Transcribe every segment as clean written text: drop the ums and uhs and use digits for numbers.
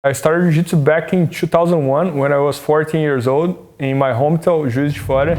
I started Jiu-Jitsu back in 2001 when I was 14 years old in my hometown, Jiu Jitsu Fanatic.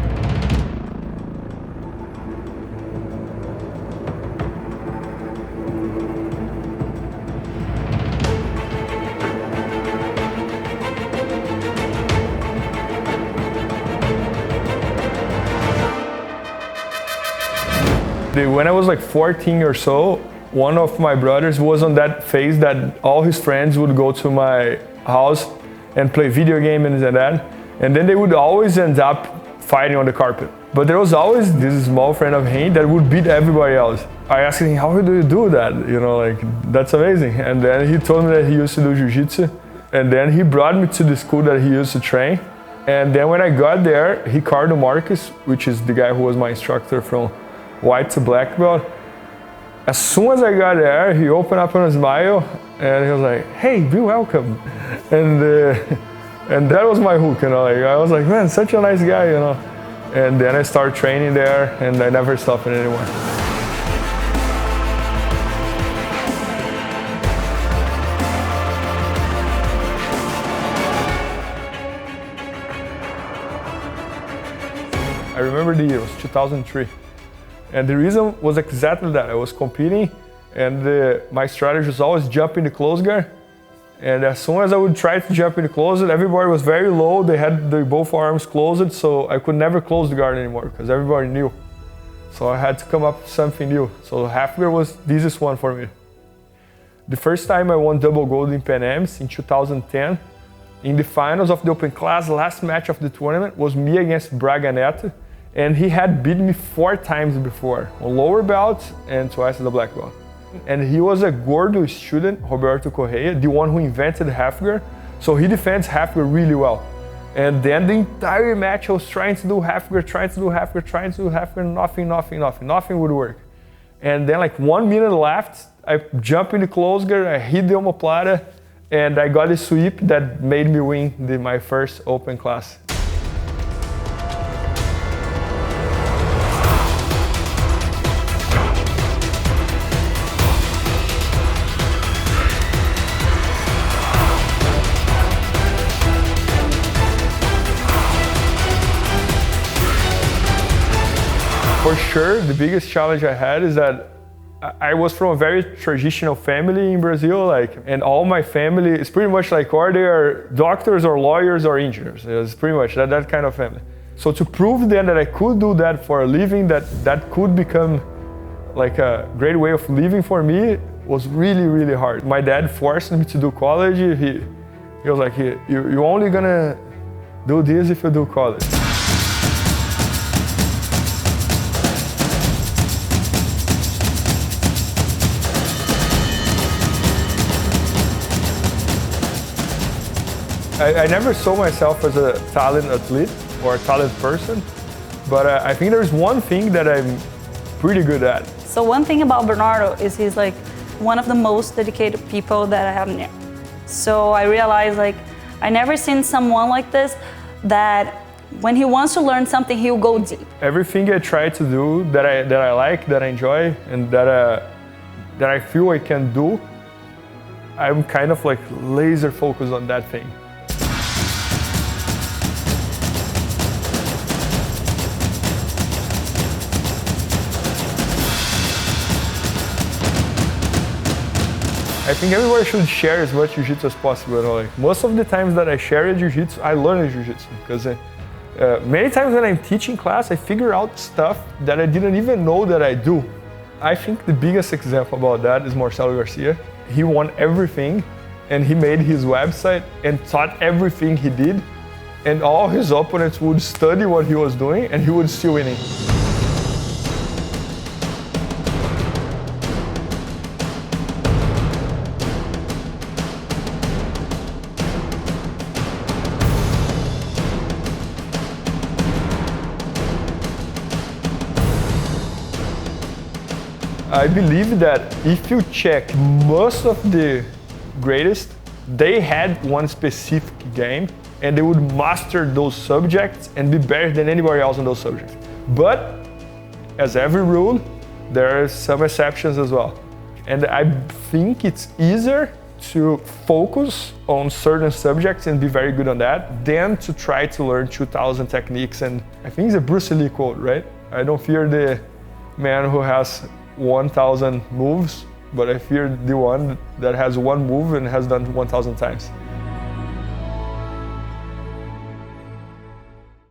When I was like 14 or so, one of my brothers was on that phase that all his friends would go to my house and play video games and that. And then they would always end up fighting on the carpet. But there was always this small friend of him that would beat everybody else. I asked him, how do you do that? You know, like, that's amazing. And then he told me that he used to do Jiu-Jitsu. And then he brought me to the school that he used to train. And then when I got there, Ricardo Marques, which is the guy who was my instructor from white to black belt, as soon as I got there, he opened up on a smile and he was like, hey, be welcome. And that was my hook, you know, like, I was like, man, such a nice guy, you know. And then I started training there and I never stopped it anymore. I remember the year, it was 2003. And the reason was exactly that. I was competing and my strategy was always jump in the close guard. And as soon as I would try to jump in the close, everybody was very low. They had both arms closed, so I could never close the guard anymore because everybody knew. So I had to come up with something new. So half guard was the easiest one for me. The first time I won double gold in Pan Ams in 2010, in the finals of the open class, last match of the tournament was me against Braga Neto. And he had beat me 4 times before, on lower belts and twice at the black belt. And he was a Gordo student, Roberto Correia, the one who invented half guard. So he defends half guard really well. And then the entire match I was trying to do half guard, nothing would work. And then like 1 minute left, I jumped in the close guard, I hit the omoplata, and I got a sweep that made me win my first open class. For sure, the biggest challenge I had is that I was from a very traditional family in Brazil, like, and all my family is pretty much like, or they are doctors or lawyers or engineers. It's pretty much that kind of family. So to prove then that I could do that for a living, that could become like a great way of living for me, was really, really hard. My dad forced me to do college. He was like, you're only gonna do this if you do college. I never saw myself as a talent athlete or a talent person, but I think there's one thing that I'm pretty good at. So one thing about Bernardo is he's like one of the most dedicated people that I have known. So I realized like I never seen someone like this that when he wants to learn something, he'll go deep. Everything I try to do that I like, that I enjoy, and that I feel I can do, I'm kind of like laser focused on that thing. I think everybody should share as much Jiu-Jitsu as possible. Like, most of the times that I share Jiu-Jitsu, I learn Jiu-Jitsu. Because many times when I'm teaching class, I figure out stuff that I didn't even know that I do. I think the biggest example about that is Marcelo Garcia. He won everything, and he made his website and taught everything he did. And all his opponents would study what he was doing, and he would still winning. I believe that if you check most of the greatest, they had one specific game and they would master those subjects and be better than anybody else on those subjects. But as every rule, there are some exceptions as well. And I think it's easier to focus on certain subjects and be very good on that than to try to learn 2,000 techniques. And I think it's a Bruce Lee quote, right? I don't fear the man who has 1,000 moves, but I fear the one that has one move and has done 1,000 times.